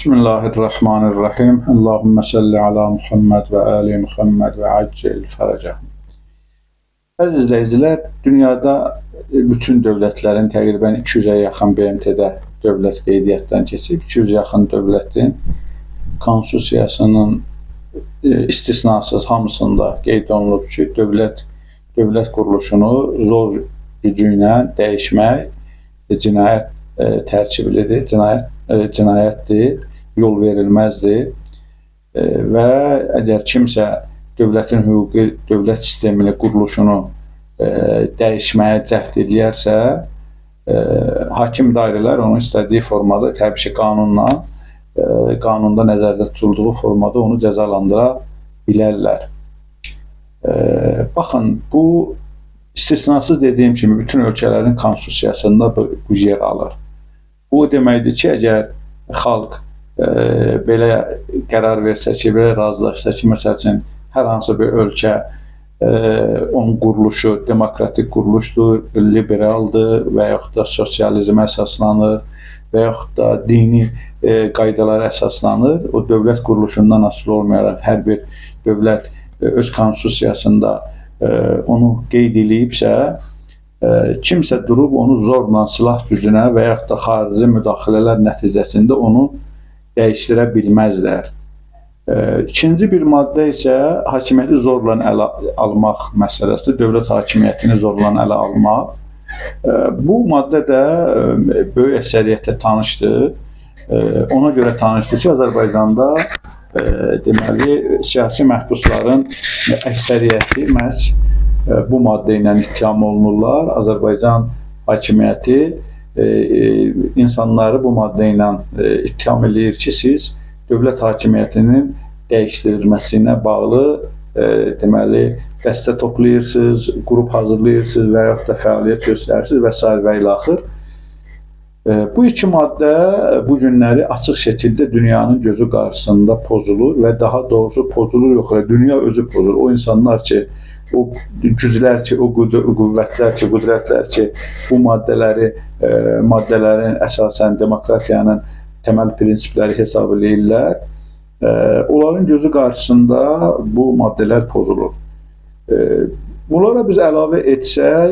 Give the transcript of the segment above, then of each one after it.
Bismillahirrahmanirrahim. Allahümme salli ala Muhammed ve ali Muhammed ve accil fərəcəhum. Əziz izləyicilər, dünyada bütün dövlətlərin təqribən 200-ə yaxın BMT-də dövlət qeydiyyatdan keçib. 200 yaxın dövlətin konstitusiyasının istisnasız hamısında qeyd olunub ki, dövlət quruluşunu zor gücü ilə dəyişmək cinayət tərkiblidir, cinayətdir, yol verilməzdir və əgər kimsə dövlətin hüquqi, dövlət sistemini, quruluşunu dəyişməyə cəhd edərsə, hakim dairələr onu istədiyi formada, təbii ki, qanunda nəzərdə tutulduğu formada onu cəzalandıra bilərlər. Baxın, bu istisnasız dediyim kimi bütün ölkələrin konstitusiyasında bu yer alır. Bu deməkdir ki, əgər xalq belə qərar versə ki, belə razılaşsa ki, məsəl üçün, hər hansı bir ölkə onun quruluşu demokratik quruluşdur, liberaldır və yaxud da sosializmə əsaslanır və yaxud da dini qaydalara əsaslanır, o dövlət quruluşundan asılı olmayaraq hər bir dövlət öz konstitusiyasında onu qeyd edibsə, kimsə durub onu zorla silah gücünə və yaxud da xarici müdaxilələr nəticəsində onu dəyişdirə bilməzlər. İkinci bir maddə isə hakimiyyəti zorla ələ almaq məsələsidir, dövlət hakimiyyətini zorla ələ almaq. Bu maddə də böyük əksəriyyətə tanışdır. Ona görə tanışdır ki, Azərbaycanda deməli, siyasi məhbusların əksəriyyəti məhz bu maddə ilə ittiham olunurlar. Azərbaycan hakimiyyəti insanları bu maddə ilə ittiham edir ki, siz dövlət hakimiyyətinin dəyişdirilməsi ilə bağlı deməli, dəstə toplayırsınız, qrup hazırlayırsınız və yaxud da fəaliyyət göstərirsiniz və s. və ilə axır. Bu iki maddə bu günləri açıq şəkildə dünyanın gözü qarşısında pozulur və daha doğrusu pozulur yox, dünya özü pozulur. O insanlar ki, o güclər ki, o qüvvətlər ki, qüdrətlər ki, bu maddələrin əsasən demokratiyanın təməl prinsipləri hesab edirlər, onların gözü qarşısında bu maddələr pozulur. Bunlara biz əlavə etsək,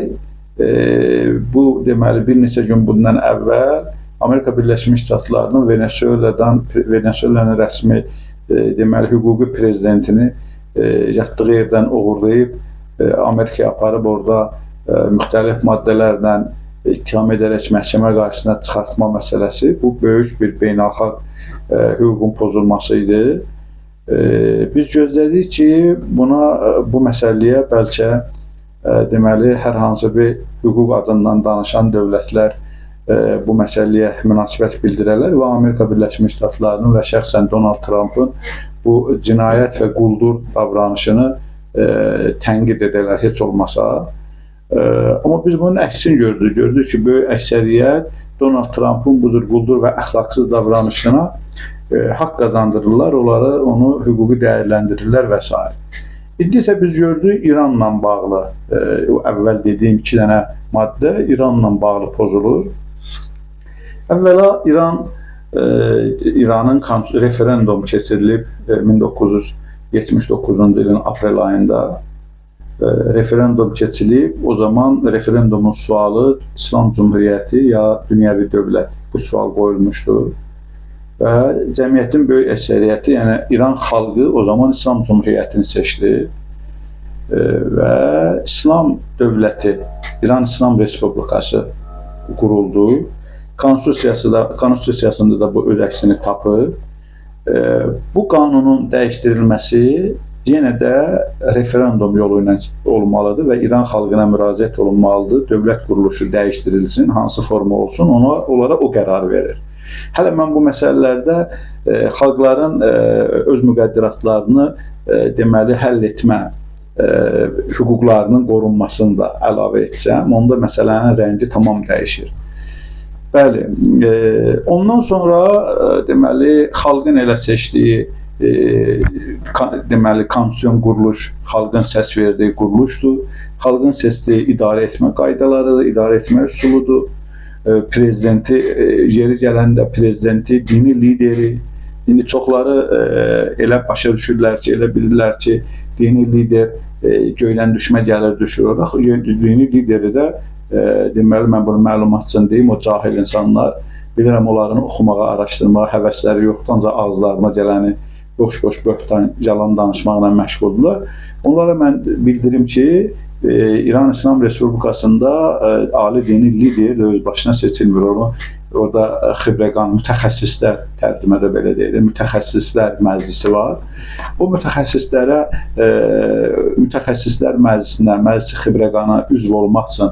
bu deməli bir neçə gün bundan əvvəl Amerika Birləşmiş Ştatlarının Venezuelanın rəsmi deməli hüquqi prezidentini yatdığı yerdən uğurlayıb Amerikaya aparıb orada müxtəlif maddələrlə ittiham edərək məhkəmə qarşısına çıxartma məsələsi, bu böyük bir beynəlxalq hüququn pozulması idi. Biz gözlədik ki, bu məsələyə bəlkə deməli, hər hansı bir hüquq adından danışan dövlətlər bu məsələyə münasibət bildirərlər və Amerika Birləşmiş Ştatlarının və şəxsən Donald Trump'ın bu cinayət və quldur davranışını tənqid edərlər, heç olmasa. Amma biz bunun əksini gördük. Gördük ki, böyük əksəriyyət Donald Trump'ın bu cür quldur və əxlaqsız davranışına haqq qazandırırlar, onu hüquqi dəyərləndirirlər və s. İndi isə biz gördük, İranla bağlı, o əvvəl dediyim 2 dənə maddə İranla bağlı pozulur. Əvvəla İranın referendum keçirilib 1979-cu ilin aprel ayında referendum keçirilib. O zaman referendumun sualı İslam Cumhuriyyəti ya dünyəvi dövlət, bu sual qoyulmuşdur. Və cəmiyyətin böyük əksəriyyəti, yəni İran xalqı o zaman İslam Cumhuriyyətini seçdi və İslam dövləti, İran İslam Respublikası quruldu. Konstitusiyasında da bu öz əksini tapır. Bu qanunun dəyişdirilməsi yenə də referendum yolu ilə olmalıdır və İran xalqına müraciət olunmalıdır. Dövlət quruluşu dəyişdirilsin, hansı forma olsun, onlara o qərar verir. Hələ mən bu məsələlərdə xalqların öz müqəddiratlarını deməli həll etmə hüquqlarının qorunmasını da əlavə etsəm, onda məsələnin rəngi tamam dəyişir. Bəli, ondan sonra deməli xalqın elə seçdiyi deməli konstitusiyon quruluş, xalqın səs verdiyi quruluşdur. Xalqın seçdiyi idarə etmə qaydalarıdır, idarə etmə üsuludur. Prezidenti, yeri gələndə prezidenti, dini lideri, indi çoxları elə başa düşürlər ki, elə bilirlər ki, dini lider göydən düşmə gəlir düşür. Orada dini lideri də deməli mən bunu məlumat üçün deyim, o cahil insanlar bilirəm onların oxumağa, araşdırmağa həvəsləri yoxdur, ancaq ağızlarına gələni boş-boş böhtan, yalan danışmaqla məşğuldurlar. Onlara mən bildirim ki, İran İslam Respublikasında ali dini lider öz başına seçilmir. Onu orada xibrəqan, mütəxəssislər, tərcümədə belə deyilir, mütəxəssislər məclisi var. O mütəxəssislər məclisinə, məclisi xibrəqana üzv olmaq üçün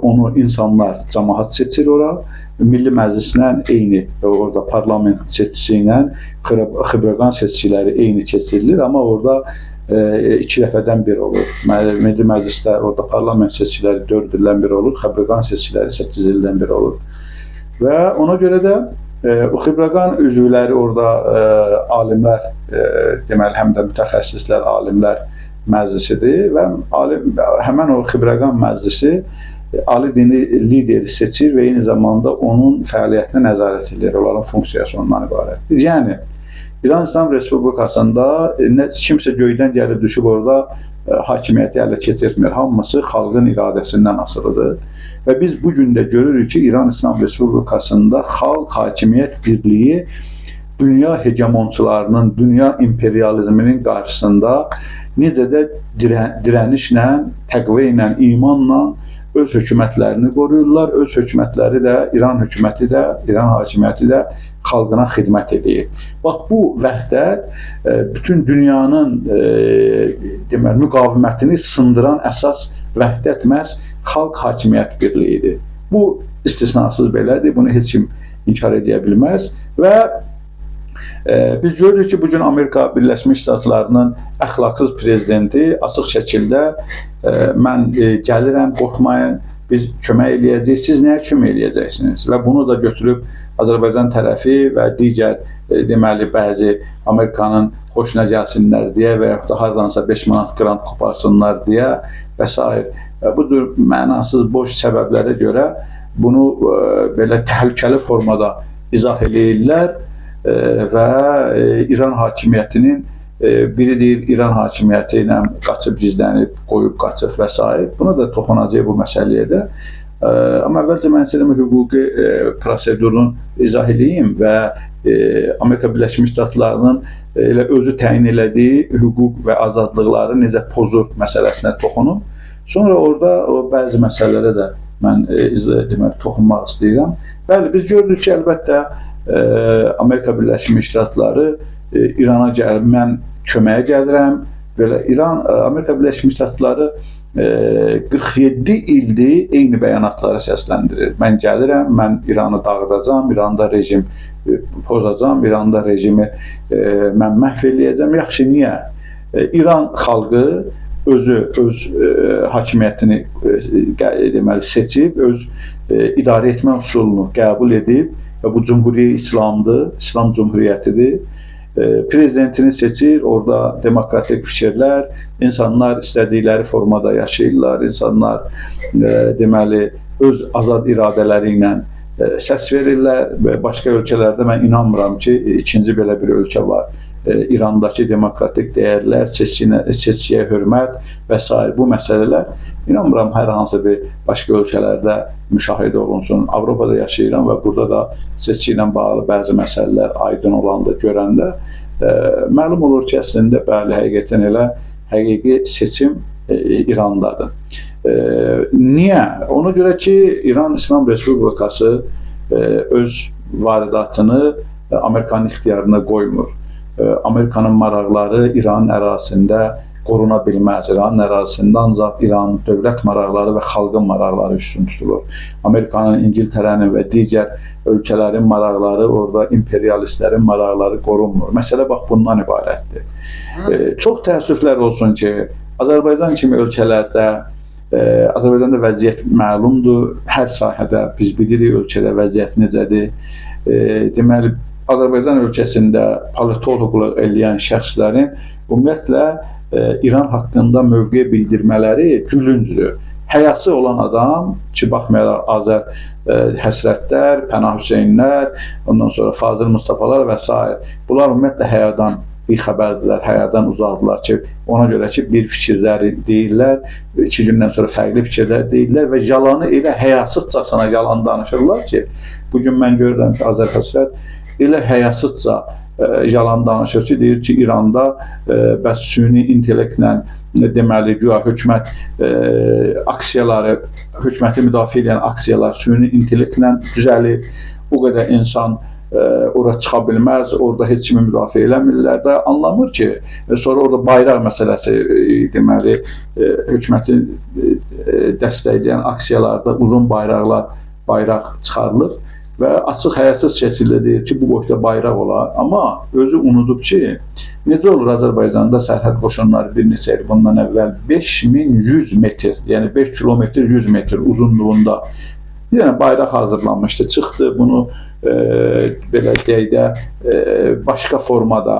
onu insanlar, cəmaət seçir ora. Milli Məclislə eyni, orada parlament seçisi ilə xibrəqan seçiciləri eyni keçirilir, amma orada 2 dəfədən bir olur. Milli Məclisdə orada parlament seçiciləri 4 ildən bir olur, xibrəqan seçiciləri 8 ildən bir olur. Və ona görə də o xibrəqan üzvləri orada alimlər, deməli həm də mütəxəssislər, alimlər məclisidir və həmən o xibrəqan məclisi ali dini lideri seçir və eyni zamanda onun fəaliyyətinə nəzarət edir. Onların funksiyası ondan ibarətdir. Yəni, İran İslam Respublikasında kimsə göydən gəlib düşüb orada hakimiyyəti ələ keçirtmir. Hamısı xalqın iradəsindən asılıdır. Və biz bu gün də görürük ki, İran İslam Respublikasında xalq hakimiyyət birliyi dünya hegemonçularının, dünya imperializminin qarşısında necə də dirənişlə, təqvə ilə, imanla öz hökumətlərini qoruyurlar. Öz hökumətləri də, İran hökuməti də, İran hakimiyyəti də xalqına xidmət edir. Bax, bu vəhdət bütün dünyanın deməli, müqavimətini sındıran əsas vəhdət məhz xalq hakimiyyət birliyidir. Bu istisnasız belədir, bunu heç kim inkar edə bilməz və biz görürük ki, bugün Amerika Birləşmiş Ştatlarının əxlaqsız prezidenti açıq şəkildə mən gəlirəm, qorxmayın, biz kömək eləyəcəyik, siz nəyə kömək eləyəcəksiniz? Və bunu da götürüb Azərbaycan tərəfi və digər deməli bəzi Amerikanın xoşuna gəlsinlər deyə və yaxud da hardansa 5 manat qrant qoparsınlar deyə və s. Bu cür mənasız, boş səbəblərə görə bunu belə təhlükəli formada izah eləyirlər və İran hakimiyyətinin biri deyir, İran hakimiyyəti ilə qaçıb gizlənib, qoyub qaçıb və s. Buna da toxunacaq bu məsələyə də. Amma əvvəlcə mən sizə hüquqi prosedurunu izah edeyim və Amerika Birləşmiş Ştatlarının elə özü təyin elədiyi hüquq və azadlıqları necə pozur məsələsinə toxunum. Sonra orada o bəzi məsələlərə də mən deməli, toxunmaq istəyirəm. Bəli, biz görürük ki, əlbəttə Amerika Birləşmiş Ştatları İrana gəlir, mən köməyə gəlirəm. Belə Amerika Birləşmiş Ştatları 47 ildir eyni bəyanatları səsləndirir. Mən gəlirəm, mən İranı dağıdacam, İranda rejim pozacam, İranda rejimi mən məhv eləyəcəm. Yaxşı, niyə? İran xalqı özü öz hakimiyyətini deməli seçib, öz idarə etmə üsulunu qəbul edib və bu Cumhuriyyə İslamdır, İslam Cumhuriyyətidir. Prezidentini seçir, orada demokratik fikirlər, insanlar istədikləri formada yaşayırlar, insanlar deməli öz azad iradələri ilə səs verirlər və başqa ölkələrdə mən inanmıram ki, ikinci belə bir ölkə var. İrandakı demokratik dəyərlər, seçkiyə hörmət və s. bu məsələlər inanmıram hər hansı bir başqa ölkələrdə müşahidə olunsun. Avropada yaşayıram və burada da seçki ilə bağlı bəzi məsələlər aydın olanda, görəndə məlum olur ki, əslində bəli, həqiqətən elə həqiqi seçim İrandadır. Niyə? Ona görə ki, İran İslam Respublikası öz varidatını Amerikanın ixtiyarına qoymur. Amerikanın maraqları İranın ərazisində qoruna bilməz. İranın ərazisində ancaq İranın dövlət maraqları və xalqın maraqları üstün tutulur. Amerikanın, İngiltərənin və digər ölkələrin maraqları, orada imperialistlərin maraqları qorunmur. Məsələ bax bundan ibarətdir. Çox təəssüflər olsun ki, Azərbaycan kimi ölkələrdə, Azərbaycanda vəziyyət məlumdur. Hər sahədə biz bilirik ölkədə vəziyyət necədir. Deməli, Azərbaycan ölkəsində politoloqluq eləyən şəxslərin ümumiyyətlə İran haqqında mövqe bildirmələri gülüncdür. həyası olan adam ki, baxmayaraq Azər Həsrətlər, Pənah Hüseynlər, ondan sonra Fazıl Mustafalar və s. Bunlar ümumiyyətlə həyadan bixəbərdirlər, həyadan uzaqdırlar ki, ona görə ki, bir fikirləri deyirlər, 2 gündən sonra fərqli fikirlər deyirlər və yalanı elə həyasızcasına yalan danışırlar ki, bugün mən görürəm ki, Azər Həsrət elə həyasızca yalan danışır ki, deyir ki, İranda bəs süni intellektlə deməli, güya hökumət aksiyaları, hökuməti müdafiə edən aksiyalar süni intellektlə düzəlib, o qədər insan ora çıxa bilməz, orada heç kimi müdafiə eləmirlər və anlamır ki, sonra orada bayraq məsələsi, deməli, hökuməti dəstəkləyən aksiyalarda uzun bayraq çıxarılıb və açıq həyasız şəkildə deyir ki, bu boyda bayraq olar. Amma özü unudub ki, necə olur Azərbaycanda sərhəd qoşunları bir neçə il bundan əvvəl 5100 metr, yəni 5 kilometr 100 metr uzunluğunda bir dənə bayraq hazırlanmışdı, çıxdı bunu belə deyək də başqa formada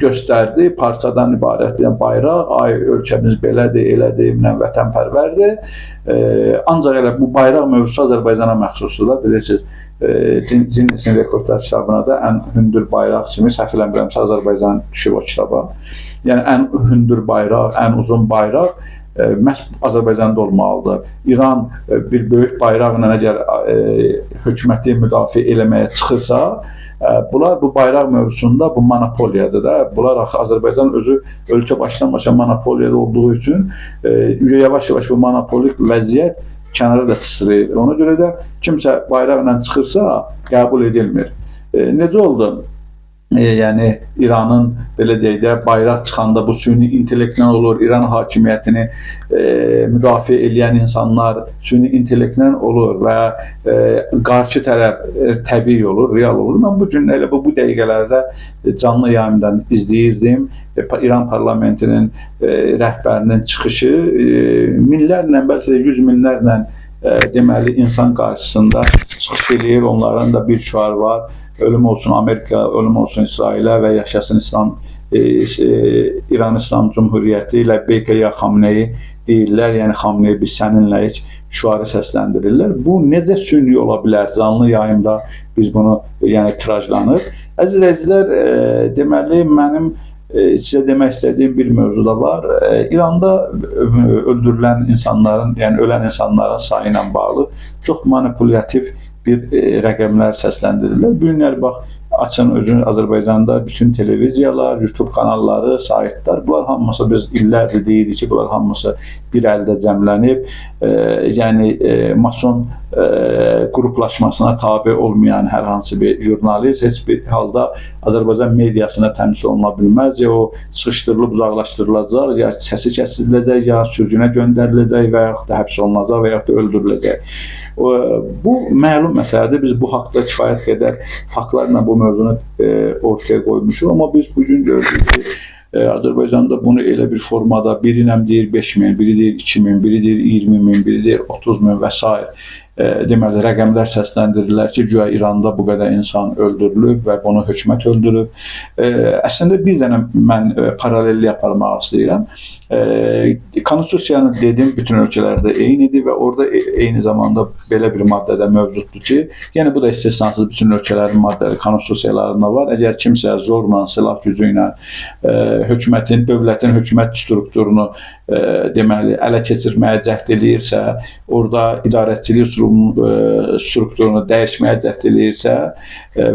göstərdi, parçadan ibarət bayraq, ay ölkəmiz belədir, elədir, vətənpərvərdir. Ancaq elə bu bayraq mövzusu Azərbaycana məxsusdur da, bilirsiniz, Ginnesin rekordlar kitabına da ən hündür bayraq kimi, səhv eləmirəmsə Azərbaycan düşüb o kitaba. Yəni ən hündür bayraq, ən uzun bayraq məhz Azərbaycanda olmalıdır. İran bir böyük bayraqla əgər hökuməti müdafiə eləməyə çıxırsa, bunlar bu bayraq mövzusunda bu monopoliyadır da. Bunlar Azərbaycan özü ölkə başdan başa monopoliyada olduğu üçün yavaş-yavaş bu monopolik vəziyyət kənara da sıçrayır. Ona görə də kimsə bayraqla çıxırsa qəbul edilmir. Necə oldu? Yəni İranın belə deyək də bayraq çıxanda bu süni intellektlə olur, İran hakimiyyətini müdafiə edən insanlar süni intellektlə olur və qarşı tərəf təbii olur, real olur. Mən bu gün elə bu dəqiqələrdə canlı yayımdan izləyirdim. İran parlamentinin rəhbərinin çıxışı minlərlə, bəlkə də 100 minlərlə deməli insan qarşısında çıxış eləyir. Onların da bir şüar var. Ölüm olsun Amerika, ölüm olsun İsrailə və yaşasın İran İslam Cumhuriyyəti ilə Beykə ya Xamneyi deyirlər. Yəni Xamneyi biz səninləyik şüarı səsləndirirlər. Bu necə süni ola bilər? Canlı yayımda biz bunu yəni tirajlanır. Əziz izləyicilər, deməli mənim sizə demək istədiyim bir mövzu da var. İranda öldürülən insanların, yəni ölən insanların sayı ilə bağlı çox manipulativ bir rəqəmlər səsləndirirlər. Bu günlər bax, açın özünüz Azərbaycanda bütün televiziyalar, YouTube kanalları, saytlar, bunlar hamısı biz illərdir deyirik ki, bunlar hamısı bir əldə cəmlənib, yəni mason qruplaşmasına tabe olmayan hər hansı bir jurnalist heç bir halda Azərbaycan mediasına təmsil oluna bilməz. Ya o sıxışdırılıb uzaqlaşdırılacaq, ya səsi kəsiləcək, ya sürgünə göndəriləcək və yaxud da həbs olunacaq və yaxud da öldürüləcək. Bu məlum məsələdir. Biz bu haqda kifayət qədər faktlarla bu mövzunu ortaya qoymuşuq. Amma biz bugün gördük ki, Azərbaycanda bunu elə bir formada biri deyir 5.000, biri deyir 2.000, biri deyir 20.000, biri deyir 30.000 və s. Deməli, rəqəmlər səsləndirirlər ki, güya İranda bu qədər insan öldürülüb və bunu hökumət öldürüb. Əslində bir dənə mən paralellik aparmaq istəyirəm. Konstitusiyanı dedim, bütün ölkələrdə eynidir və orada eyni zamanda belə bir maddədə mövcuddur ki, yəni bu da istisnasız bütün ölkələrin maddələri, konstitusiyalarında var. Əgər kimsə zorla, silah gücü ilə hökumətin, dövlətin hökumət strukturunu deməli, ələ keçirməyə cəhd eləyirsə, orada idarəçilik strukturunu dəyişməyə cəhd eləyirsə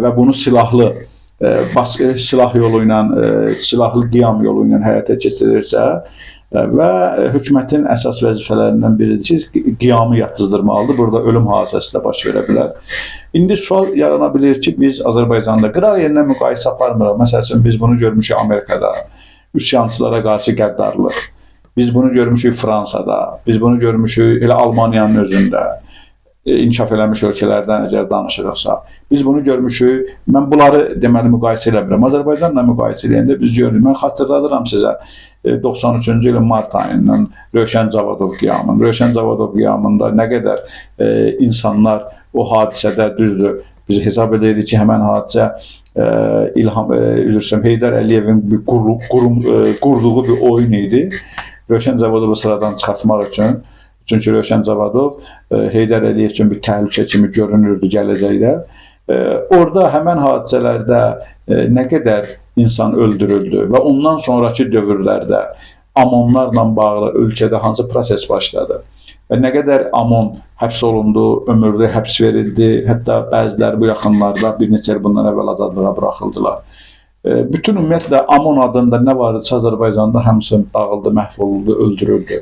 və bunu silahlı silah yolu ilə, silahlı qiyam yolu ilə həyata keçirirsə və hökumətin əsas vəzifələrindən biridir ki, qiyamı yatızdırmalıdır. Burada ölüm hadisəsi də baş verə bilər. İndi sual yarana bilir ki, biz Azərbaycanda qıraq yerinə müqayisə aparmırıq. Məsələn, biz bunu görmüşük Amerikada, üsyançılara qarşı qəddarlıq. Biz bunu görmüşük Fransada, biz bunu görmüşük elə Almaniyanın özündə. İnkişaf eləmiş ölkələrdən əgər danışırıqsa. Biz bunu görmüşük. Mən bunları deməli müqayisə elə bilirəm. Azərbaycanla müqayisə eləyəndə biz görürük. Mən xatırladıram sizə 93-cü ilin mart ayından Rövşən Cavadov qiyamını. Rövşən Cavadov qiyamında nə qədər insanlar o hadisədə düzdür. Biz hesab edirik ki, həmən hadisə Heydər Əliyevin qurduğu bir oyun idi. Rövşən Cavadovu sıradan çıxartmaq üçün. Çünki Rövşən Cavadov Heydər Əliyev üçün bir təhlükə kimi görünürdü gələcəkdə. Orada həmən hadisələrdə nə qədər insan öldürüldü və ondan sonraki dövrlərdə amonlarla bağlı ölkədə hansı proses başladı və nə qədər amon həbs olundu, ömürlük həbs verildi, hətta bəziləri bu yaxınlarda bir neçə il bundan əvvəl azadlığa buraxıldılar. Bütün ümumiyyətlə amon adında nə var idisə Azərbaycanda hamısı dağıldı, məhv olundu, öldürüldü.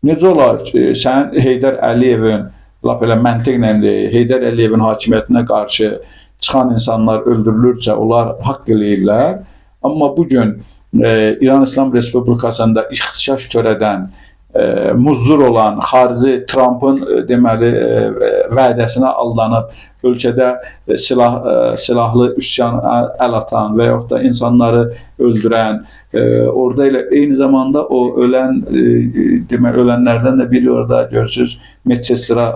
Necə olar ki, sən Heydər Əliyevin, lap elə məntiqlə Heydər Əliyevin hakimiyyətinə qarşı çıxan insanlar öldürülürsə, onlar haqq eləyirlər. Amma bugün İran İslam Respublikasında ixtişaş törədən, muzdur olan, xarici Trump'ın deməli vədəsinə aldanıb ölkədə silahlı üsyan əl atan və yaxud da insanları öldürən, orada elə eyni zamanda o ölənlərdən də biri orada görürsünüz, medsestra,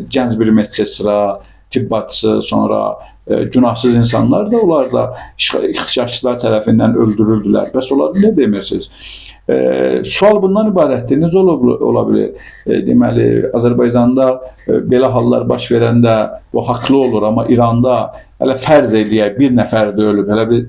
gənc bir medsestra, tibbatçısı, sonra günahsız insanlar da onlar da ixtişaşçılar tərəfindən öldürüldülər. Bəs onları nə demirsiniz? Sual bundan ibarətdir. Necə ola bilər? Deməli, Azərbaycanda belə hallar baş verəndə o haqlı olur, amma İranda hələ fərz eləyək, bir nəfər də ölüb, hələ bir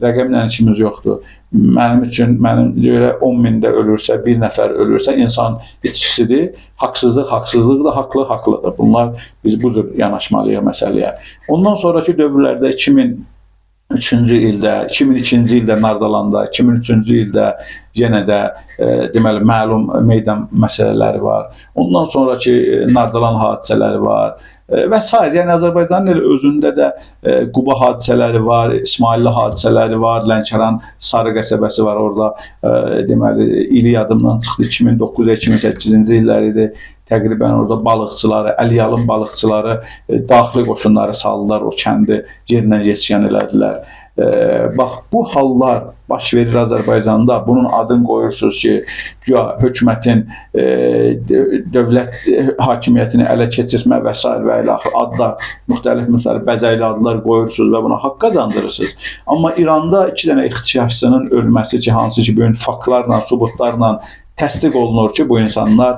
rəqəmlə işimiz yoxdur. Mənim üçün, mənim görə 10.000-də ölürsə, bir nəfər ölürsə, insan içkisidir, haqsızlıq da haqlıdır. Bunlar, biz bu cür yanaşmalıyıq məsələyə. Ondan sonraki dövrlərdə 2003-cü ildə, 2002-ci ildə Nardalanda, 2003-cü ildə yenə də deməli məlum meydan məsələləri var. Ondan sonraki Nardalan hadisələri var və s. Yəni Azərbaycanın elə özündə də Quba hadisələri var, İsmailli hadisələri var, Lənkəran Sarı qəsəbəsi var orada. Deməli ili yadımdan çıxdı, 2009-2008-ci illər idi. Təqribən orada balıqçıları, Əliyalın balıqçıları daxili qoşunları saldılar, o kəndi yerinə yetişən elədilər. Bax, bu hallar baş verir Azərbaycanda. Bunun adını qoyursunuz ki, hökumətin dövlət hakimiyyətini ələ keçirmə və s. və ilə adlar, müxtəlif bəzəkli adlar qoyursunuz və buna haqq qazandırırsınız. Amma İranda 2 dənə ixtişaşçının ölməsi ki, hansı ki, bugün faktlarla, sübutlarla təsdiq olunur ki, bu insanlar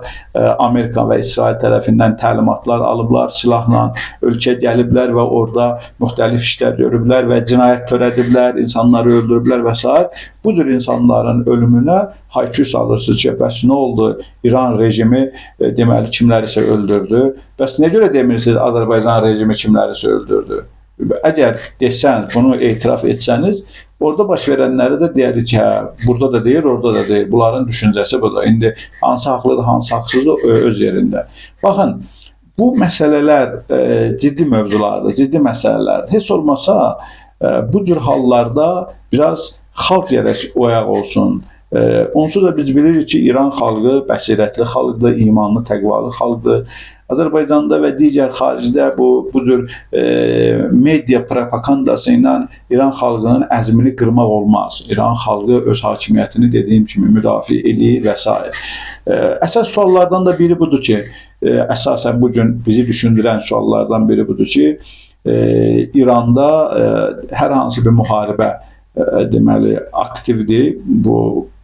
Amerika və İsrail tərəfindən təlimatlar alıblar, silahla ölkəyə gəliblər və orada müxtəlif işlər görüblər və cinayət törədiblər, insanları öldürüblər və s. Bu cür insanların ölümünə haykü salırsınız ki, bəs nə oldu? İran rejimi deməli kimlərisə öldürdü. Bəs nə görə demirsiniz Azərbaycan rejimi kimlərisə öldürdü? Əgər desəniz, bunu etiraf etsəniz, orada baş verənləri də deyirik ki, burada da deyir, orada da deyir. Bunların düşüncəsi budur. İndi hansı haqlıdır, hansı haqsızdır öz yerində. Baxın, bu məsələlər ciddi mövzulardır, ciddi məsələlərdir. Heç olmasa bu cür hallarda biraz xalq gərək oyaq olsun. Onsuz da biz bilirik ki, İran xalqı bəsirətli xalqdır, imanlı, təqvalı xalqdır. Azərbaycanda və digər xaricdə bu cür media propagandası ilə İran xalqının əzmini qırmaq olmaz. İran xalqı öz hakimiyyətini dediyim kimi müdafiə eləyir və s. Əsas suallardan da biri budur ki, əsasən bugün bizi düşündürən suallardan biri budur ki, İranda hər hansı bir müharibə deməli aktivdir.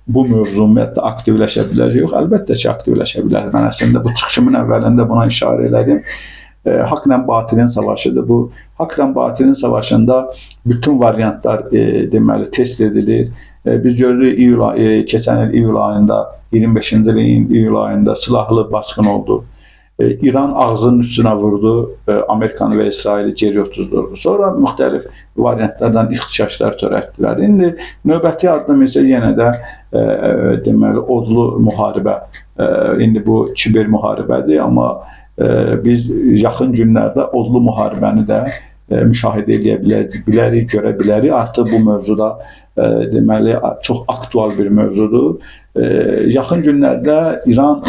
Bu mövzu ümumiyyətlə aktivləşə bilər, yox, əlbəttə ki, aktivləşə bilər. Mən əslində bu çıxışımın əvvəlində buna işarə elədim. Haqla batilin savaşıdır. Bu haqla batilin savaşında bütün variantlar deməli test edilir. Biz görürük keçən il iyul ayında, 25-ci ilin iyul ayında silahlı basqın oldu. İran ağzının üstünə vurdu, Amerikanı və İsraili geri otuzdurdu. Sonra müxtəlif variantlardan ixtişaşlar törətdilər. İndi növbəti addım isə yenə də deməli odlu müharibə. İndi bu kiber müharibədir, amma biz yaxın günlərdə odlu müharibəni də müşahidə edə bilərik, görə bilərik. Artıq bu mövzuda deməli çox aktual bir mövzudur. Yaxın günlərdə İran,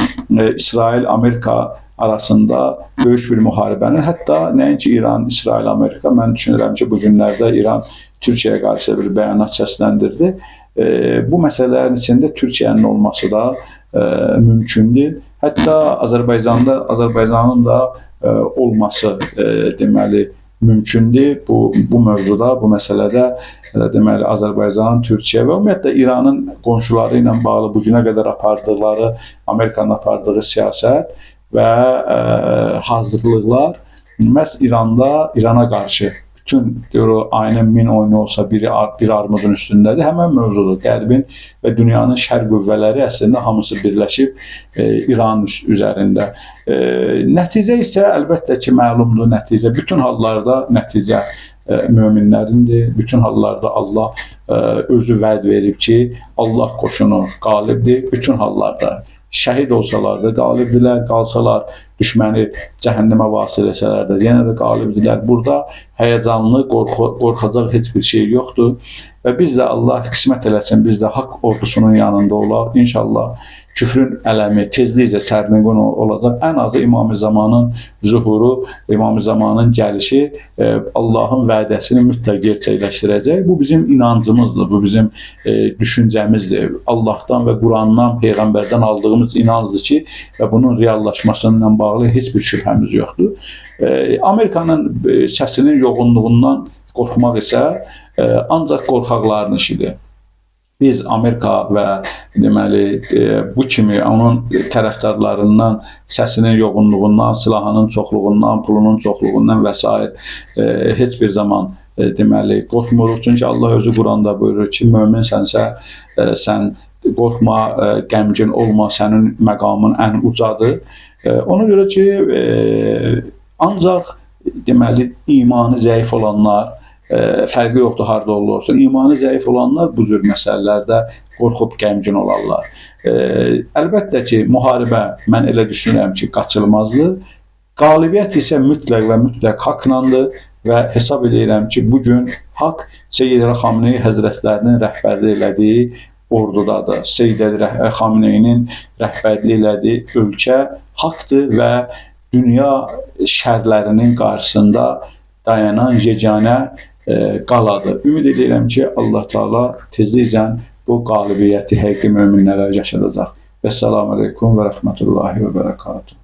İsrail, Amerika arasında böyük bir müharibənin, hətta nəinki İran, İsrail, Amerika, mən düşünürəm ki, bu günlərdə İran Türkiyəyə qarşı bir bəyanat səsləndirdi. Bu məsələlərin içində Türkiyənin olması da mümkündür. Hətta Azərbaycanın da olması deməli mümkündür. Bu mövzuda, bu məsələdə deməli Azərbaycan, Türkiyə və ümumiyyətlə İranın qonşuları ilə bağlı bu günə qədər apardıqları, Amerikanın apardığı siyasət və hazırlıqlar məhz İrana qarşı bütün ayının 1000 oyunu olsa bir armudun üstündədir. Həmən mövzudur. Qərbin və dünyanın şər qüvvələri əslində hamısı birləşib İran üzərində. Nəticə isə əlbəttə ki, məlumdur nəticə. Bütün hallarda nəticə möminlərindir. Bütün hallarda Allah özü vəd verib ki, Allah qoşunu qalibdir. Bütün hallarda şəhid olsalar da qalibdirlər, qalsalar düşməni cəhənnəmə vasil etsələr də yenə də qalibdirlər. Burada həyəcanlı, qorxacaq heç bir şey yoxdur. Və biz də Allah qismət eləsin, biz də haqq ordusunun yanında olaq. İnşallah küfrün ələmi tezliklə sərnişin olacaq. Ən azı İmam-ı Zamanın zuhuru, İmam-ı Zamanın gəlişi Allahın vədəsini mütləq gerçəkləşdirəcək. Bu bizim inancımızdır, bu bizim düşüncəmizdir. Allahdan və Qurandan, Peyğəmbərdən aldığımız inancdır ki, və bunun reallaşmasıyla bağlı heç bir şübhəmiz yoxdur. Amerikanın səsinin yoğunluğundan qorxmaq isə ancaq qorxaqların işidir. Biz Amerika və deməli bu kimi onun tərəfdarlarından, səsinin yoğunluğundan, silahının çoxluğundan, pulunun çoxluğundan və s. heç bir zaman deməli qorxmuruq. Çünki Allah özü Quranda buyurur ki, möminsənsə sən qorxma, qəmgin olma, sənin məqamın ən ucadır. Ona görə ki, ancaq deməli imanı zəif olanlar, fərqi yoxdur harda olursa, imanı zəif olanlar bu cür məsələlərdə qorxub qəmgin olarlar. Əlbəttə ki, müharibə mən elə düşünürəm ki, qaçılmazdır. Qalibiyyət isə mütləq və mütləq haqlandır və hesab edirəm ki, bugün haqq Seyyid Xamenei Həzrətlərinin rəhbərlik elədiyi ordudadır. Seyyid Xameneinin rəhbərlik elədiyi ölkə haqdır və dünya şərlərinin qarşısında dayanan yeganə qaladır. Ümid edirəm ki, Allah Teala tezliklə bu qalibiyyəti həqiqi möminlərə yaşadacaq. Vəssalamu aleykum və rəhmətullahi və bərəkatuhu.